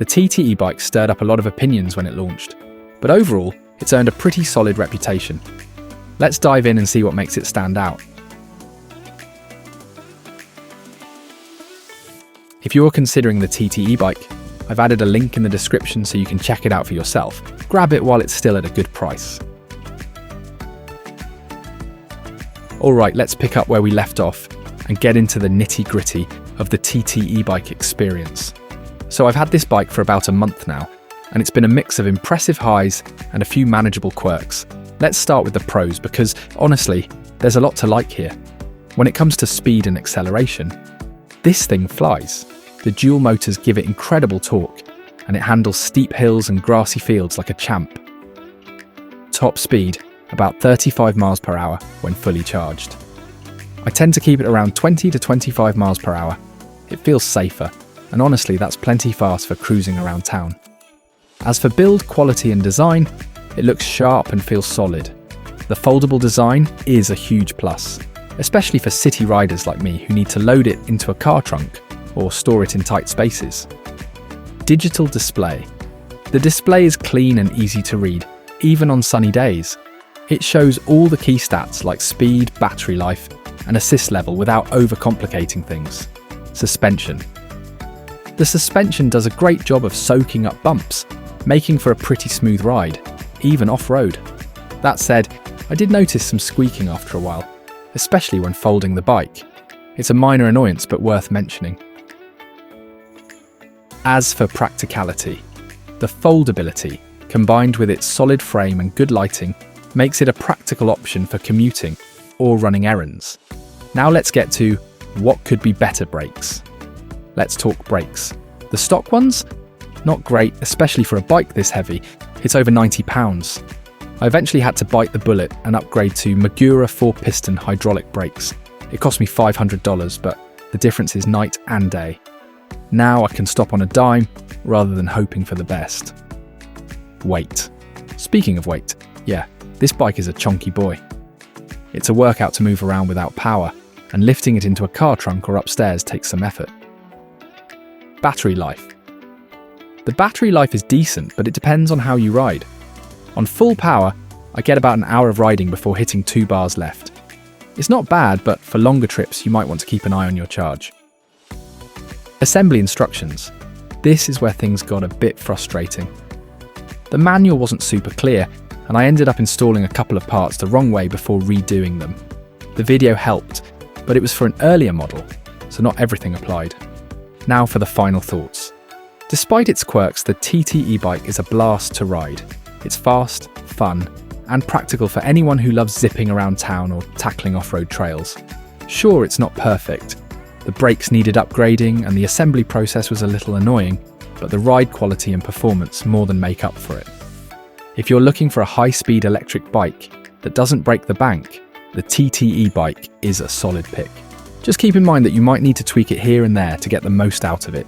The TT-EBIKE stirred up a lot of opinions when it launched, but overall, it's earned a pretty solid reputation. Let's dive in and see what makes it stand out. If you're considering the TT-EBIKE, I've added a link in the description so you can check it out for yourself. Grab it while it's still at a good price. Alright, let's pick up where we left off and get into the nitty-gritty of the TT-EBIKE experience. So I've had this bike for about a month now, and it's been a mix of impressive highs and a few manageable quirks. Let's start with the pros because, honestly, there's a lot to like here. When it comes to speed and acceleration, this thing flies. The dual motors give it incredible torque, and it handles steep hills and grassy fields like a champ. Top speed, about 35 miles per hour when fully charged. I tend to keep it around 20 to 25 miles per hour. It feels safer, and honestly that's plenty fast for cruising around town. As for build quality and design, it looks sharp and feels solid. The foldable design is a huge plus, especially for city riders like me who need to load it into a car trunk or store it in tight spaces. Digital display. The display is clean and easy to read, even on sunny days. It shows all the key stats like speed, battery life, and assist level without overcomplicating things. Suspension. The suspension does a great job of soaking up bumps, making for a pretty smooth ride, even off-road. That said, I did notice some squeaking after a while, especially when folding the bike. It's a minor annoyance but worth mentioning. As for practicality, the foldability, combined with its solid frame and good lighting, makes it a practical option for commuting or running errands. Now let's get to what could be better brakes. Let's talk brakes. The stock ones? Not great, especially for a bike this heavy. It's over £90. I eventually had to bite the bullet and upgrade to Magura 4-piston hydraulic brakes. It cost me $500, but the difference is night and day. Now I can stop on a dime rather than hoping for the best. Weight. Speaking of weight, yeah, this bike is a chonky boy. It's a workout to move around without power, and lifting it into a car trunk or upstairs takes some effort. Battery life. The battery life is decent, but it depends on how you ride. On full power, I get about an hour of riding before hitting 2 bars left. It's not bad, but for longer trips you might want to keep an eye on your charge. Assembly instructions. This is where things got a bit frustrating. The manual wasn't super clear, and I ended up installing a couple of parts the wrong way before redoing them. The video helped, but it was for an earlier model, so not everything applied. Now for the final thoughts. Despite its quirks, the TT-EBIKE is a blast to ride. It's fast, fun, and practical for anyone who loves zipping around town or tackling off-road trails. Sure, it's not perfect. The brakes needed upgrading and the assembly process was a little annoying, but the ride quality and performance more than make up for it. If you're looking for a high-speed electric bike that doesn't break the bank, the TT-EBIKE is a solid pick. Just keep in mind that you might need to tweak it here and there to get the most out of it.